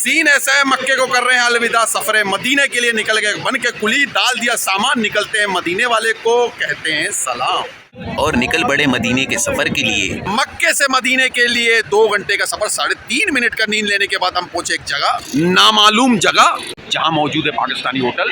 Scene ऐसा है, मक्के को कर रहे हैं अलविदा, सफरे मदीने के लिए निकल गए, बन के कुली डाल दिया सामान, निकलते हैं मदीने वाले को कहते हैं सलाम। और निकल पड़े मदीने के सफर के लिए। मक्के से मदीने के लिए 2 घंटे का सफर, 3.5 मिनट का नींद लेने के बाद हम पहुंचे एक जगह, नामालूम जगह, जहां मौजूद है पाकिस्तानी होटल,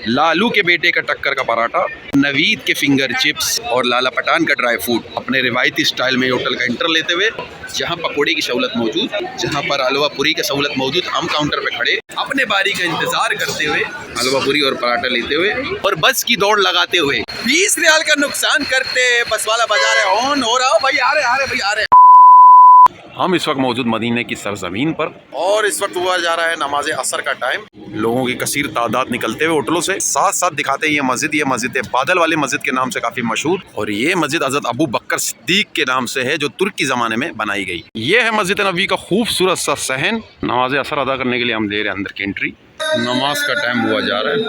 लालू के बेटे का टक्कर का पराठा, नवीद के फिंगर चिप्स और लाला पठान का ड्राई फ्रूट। अपने रिवायती स्टाइल में होटल का इंटर लेते हुए, जहां पकौड़े की सहूलत मौजूद, जहां पर हलवा पूरी की सहूलत मौजूद, हम काउंटर पे खड़े अपने बारी का इंतजार करते हुए, हलवा पूरी और पराठा लेते हुए और बस की दौड़ लगाते हुए 20 रियाल का नुकसान करते, बस वाला बजा रहे ऑन हो रहा, भाई आ रहे भाई आ रहे। हम इस वक्त मौजूद मदीने की सरजमीन पर और इस वक्त हुआ जा रहा है नमाज असर का टाइम। लोगों की कसीर तादाद निकलते हुए होटलों से, साथ साथ दिखाते हैं ये मस्जिद है बादल वाली मस्जिद के नाम से काफी मशहूर, और ये मस्जिद हजरत अबू बकर सिद्दीक के नाम से है, जो तुर्की जमाने में बनाई गई। ये है मस्जिद नबी का खूबसूरत सा सहन। नमाज असर अदा करने के लिए हम ले रहे हैं अंदर की एंट्री। नमाज का टाइम हुआ जा रहा है।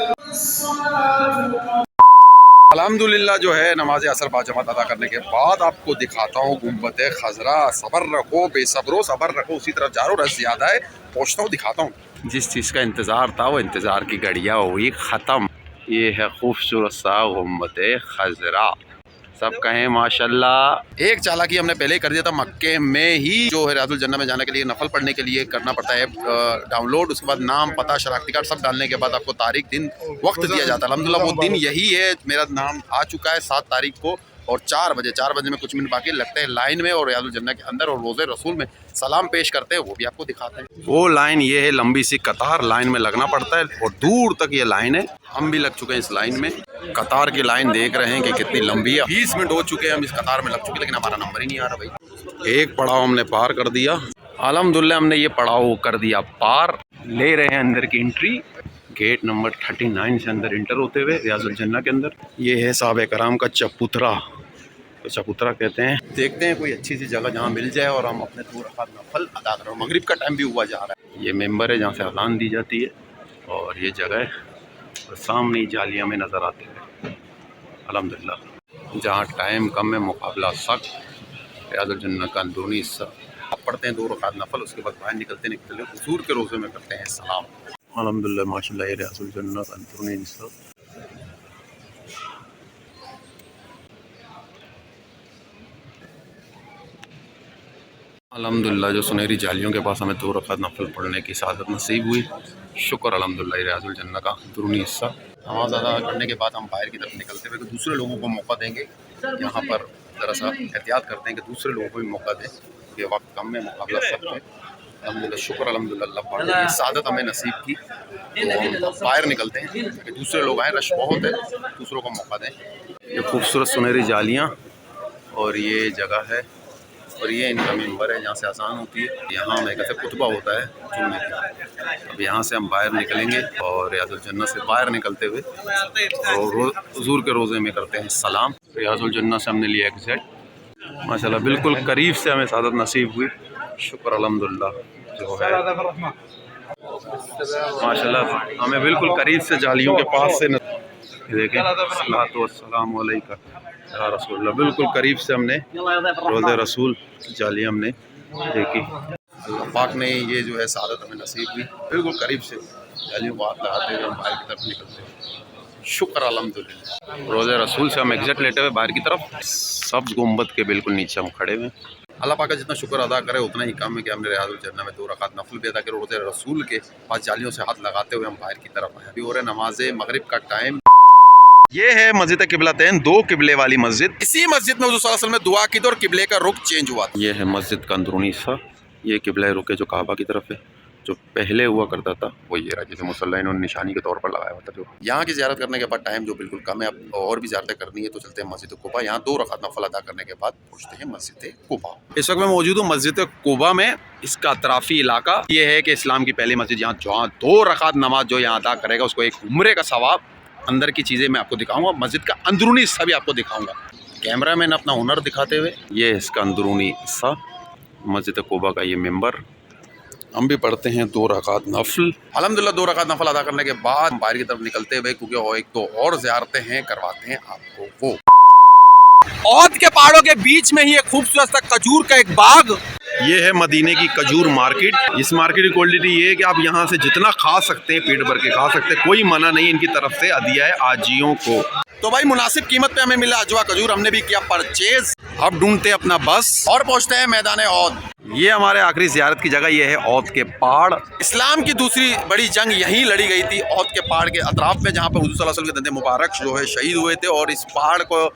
अल्हम्दुलिल्लाह जो है नमाज असर बाजमात अदा करने के बाद आपको दिखाता हूँ गुंबद खजरा। सबर रखो, बेसब्रो सबर रखो, उसी तरफ जा रहा हूँ, रस ज्यादा है, पहुँचता हूँ, दिखाता हूँ। जिस चीज़ का इंतज़ार था वो इंतज़ार की घड़ियाँ हुई ख़त्म। ये है खूबसूरत सा गुंबद खजरा, सब कहें माशाल्लाह। एक चालाकी हमने पहले ही कर दिया था, मक्के में ही जो है रियाजुल जन्नह में जाने के लिए नफल पढ़ने के लिए करना पड़ता है डाउनलोड, उसके बाद नाम पता शनाख्ती कार्ड सब डालने के बाद आपको तारीख दिन वक्त दिया जाता है। अल्हम्दुलिल्लाह वो दिन यही है, मेरा नाम आ चुका है 7 तारीख को, और 4 बजे में कुछ मिनट बाकी लगते हैं लाइन में और रियाजुल जन्नह के अंदर, और रोज़े रसूल में सलाम पेश करते हैं, वो भी आपको दिखाते हैं। वो लाइन ये है, लंबी सी कतार, लाइन में लगना पड़ता है और दूर तक ये लाइन है। हम भी लग चुके हैं इस लाइन में, कतार की लाइन देख रहे हैं कि कितनी लंबी है। 20 मिनट हो चुके हैं हम इस कतार में लग चुके हैं, लेकिन हमारा नंबर ही नहीं आ रहा भाई। एक पड़ाव हमने पार कर दिया, अल्हम्दुलिल्लाह हमने ये पड़ाव कर दिया पार। ले रहे हैं अंदर की एंट्री, गेट नंबर 39 से अंदर इंटर होते हुए रियाजुल जन्नह के अंदर। ये है साहब कराम का चबूतरा, तो चबूतरा कहते हैं। देखते हैं कोई अच्छी सी जगह जहाँ मिल जाए और हम अपने 2 रकात नफल अदा करें। मगरिब का टाइम भी हुआ जा रहा है। ये मेंबर है जहाँ से अज़ान दी जाती है, और ये जगह है और सामने ही जालिया में नज़र आते हैं अल्हम्दुलिल्लाह। जहाँ टाइम कम है, मुकाबला सख्त, रियाजुल जन्नह का अंदरूनी हिस्सा। अब पढ़ते हैं 2 रकात नफल, उसके बाद बाहर निकलते हुजूर के रोज़े में करते हैं सलाम। अल्हम्दुलिल्लाह माशाल्लाह, ये रियाजुल जन्नह का अंदरूनी हिस्सा। अल्हम्दुलिल्लाह जो सुनहरी जालियों के पास हमें 2 रकात नफल पढ़ने की सादत नसीब हुई, शुक्र अल्हम्दुलिल्लाह। रियाजुल जन्नह का अंदरूनी हिस्सा। नमाज अदा करने के बाद हम बाहर की तरफ निकलते हुए दूसरे लोगों को मौका देंगे। यहाँ पर ज़रा सा एहतियात करते हैं कि दूसरे लोगों को भी मौका दें, ये वक्त कम में, मुकाबला सख्त है। अल्हम्दुलिल्लाह शुक्र अल्हम्दुलिल्लाह, अल्लाह पाक ने सादत हमें नसीब की। तो हम बाहर निकलते हैं कि दूसरे लोग आएँ, रश बहुत है, दूसरों को मौका दें। ये खूबसूरत सुनहरी जालियाँ और ये जगह है, और ये इनका मेंबर है जहाँ से आसान होती है। यहाँ में कहते खुतबा होता है जुम्मे का। अब यहाँ से हम बाहर निकलेंगे और रियाजुल जन्नह से बाहर निकलते हुए और हुजूर के रोज़े में करते हैं सलाम। रियाजुल जन्नह से हमने लिया एग्ज़ैक्ट, माशाल्लाह बिल्कुल करीब से हमें सादत नसीब हुई, शुक्र अल्हम्दुलिल्लाह। जो है माशाल्लाह हमें बिल्कुल करीब से जालियों के पास से देखें, सल्लल्लाहु अलैहि अलैका या रसूलल्लाह, बिल्कुल करीब से हमने रोज़े रसूल की जाली हमने देखी। अल्लाह पाक ने ये जो है सादत हमें नसीब हुई, बिल्कुल करीब से जालियों को हाथ लगाते हुए हम बाहर की तरफ निकलते हैं, शुक्र अल्हम्दुलिल्लाह। रोज़े रसूल से हम एग्ज़ैक्ट लेटे हुए बाहर की तरफ, सब्ज़ गुंबद के बिल्कुल नीचे हम खड़े हुए। अल्लाह पाक का जितना शुक्र अदा करे उतना ही कम है कि हमने रियाजुल जन्नह में 2 रकात नफल भी अदा करे, रोज़े रसूल के पास जालियों से हाथ लगाते हुए हम बाहर की तरफ आए। अभी हो रहा है नमाज मगरिब का टाइम। ये है मस्जिद किबलतैन, 2 किबले वाली मस्जिद। इसी मस्जिद में हुज़ूर सल्लल्लाहु अलैहि वसल्लम ने दुआ की थी और किबले का रुख चेंज हुआ। ये है मस्जिद का अंदरूनी हिस्सा, ये किबला रुख है जो काबा की तरफ है, जो पहले हुआ करता था वो ये रहा, जिसे मुसल्ला इन्होंने निशानी के तौर पर लगाया हुआ था। जो यहाँ की ज़ियारत करने के बाद टाइम जो बिल्कुल कम है, अब और भी ज़ियारतें करनी है तो चलते हैं मस्जिद कुबा। यहाँ 2 रकात नफल अदा करने के बाद पहुँचते हैं मस्जिद कुबा। इस वक्त मैं मौजूद हूँ मस्जिद कुबा में। इसका अतराफ़ी इलाका ये है कि इस्लाम की पहली मस्जिद, जहाँ 2 रकात नमाज जो यहाँ अदा करेगा उसको एक उम्रे का सवाब। अंदर की चीज़ें मैं आपको दिखाऊंगा, मस्जिद का अंदरूनी हिस्सा भी आपको दिखाऊंगा, कैमरा मैन अपना हुनर दिखाते हुए। ये इसका अंदरूनी हिस्सा, मस्जिद कुबा का ये मेंबर। हम भी पढ़ते हैं 2 रकात नफल। अल्हम्दुलिल्लाह 2 रकात नफल अदा करने के बाद बाहर की तरफ निकलते हुए, क्योंकि एक तो और ज़ियारतें हैं, करवाते हैं आपको वो। औद के पहाड़ों के बीच में ही एक खूबसूरत सा खजूर का एक बाग, ये है मदीने की खजूर मार्केट। इस मार्केट की क्वालिटी ये है कि आप यहाँ से जितना खा सकते हैं, पेट भर के खा सकते हैं, कोई मना नहीं इनकी तरफ से दिया है आजियों को। तो भाई मुनासिब कीमत पे हमें मिला अजवा खजूर, हमने भी किया परचेज। अब ढूंढते हैं अपना बस और पहुंचते हैं मैदान औद। ये हमारे आखिरी ज़ियारत की जगह, ये है औद के पहाड़। इस्लाम की दूसरी बड़ी जंग यहीं लड़ी गई थी, औद के पहाड़ के अतराफ में, जहाँ पर हुज़ूर सल्लल्लाहु अलैहि वसल्लम के दंदे मुबारक जो है शहीद हुए थे। और इस पहाड़ को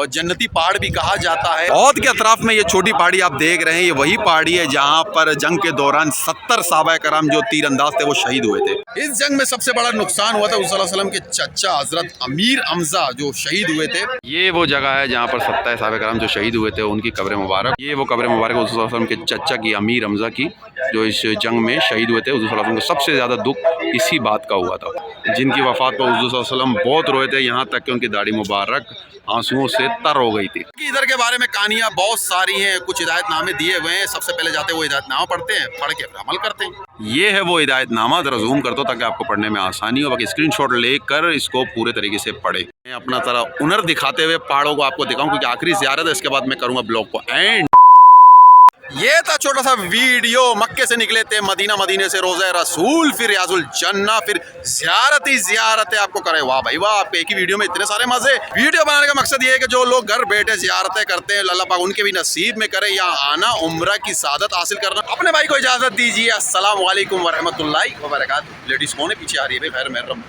जन्नती पहाड़ भी कहा जाता है। औद के अतराफ में ये छोटी पहाड़ी आप देख रहे हैं, ये वही पहाड़ी है जहाँ पर जंग के दौरान 70 सहाबा कराम जो तीरंदाज थे वो शहीद हुए थे। इस जंग में सबसे बड़ा नुकसान हुआ था हुज़ूर सल्लल्लाहु अलैहि वसल्लम के चचा हजरत अमीर हमजा जो शहीद हुए थे। ये वो जगह है जहाँ पर 70 सहाबा कराम जो शहीद हुए थे उनकी कब्र मुबारक। ये वो कब्र मुबारक हुज़ूर सल्लल्लाहु अलैहि वसल्लम के चचा की, अमीर हमजा की, जो इस जंग में शहीद हुए थे। हुज़ूर सल्लल्लाहु अलैहि वसल्लम को सबसे ज़्यादा दुख इसी बात का हुआ था, जिनकी वफ़ात पर हुज़ूर सल्लल्लाहु अलैहि वसल्लम बहुत रोए थे, यहाँ तक कि उनकी दाढ़ी मुबारक आंसुओं से तर हो गई थी। इधर के बारे में कहानियाँ बहुत सारी हैं, कुछ हिदायतनामे दिए हुए हैं। सबसे पहले जाते वो हिदायतनामा पढ़ते हैं, पढ़ के फिर अमल करते हैं। ये है वो हिदायतनामा, जरा जूम कर दो ताकि आपको पढ़ने में आसानी हो। बाकी स्क्रीनशॉट लेकर इसको पूरे तरीके से पढ़े। मैं अपना तरह हुनर दिखाते हुए पहाड़ों को आपको दिखाऊं, क्योंकि आखिरी ज़ियारत है, इसके बाद मैं करूँगा ब्लॉग को एंड। ये था छोटा सा वीडियो। मक्के से निकले थे मदीना, मदीने से रोज़ा रसूल, फिर रियाजुल जन्ना, फिर ज़ियारत ही ज़ियारत है। आपको करे वाह भाई वाह, आपके एक ही वीडियो में इतने सारे मज़े। वीडियो बनाने का मकसद ये है कि जो लोग घर बैठे ज़ियारतें करते हैं, अल्लाह पाक उनके भी नसीब में करे या आना उम्रा की सादत हासिल करना। अपने भाई को इजाज़त दीजिए। अस्सलाम वालेकुम वरहमतुल्लाहि व बरकातहू। लेडीज़ कौन है पीछे आ रही है भाई? खैर मेहरम।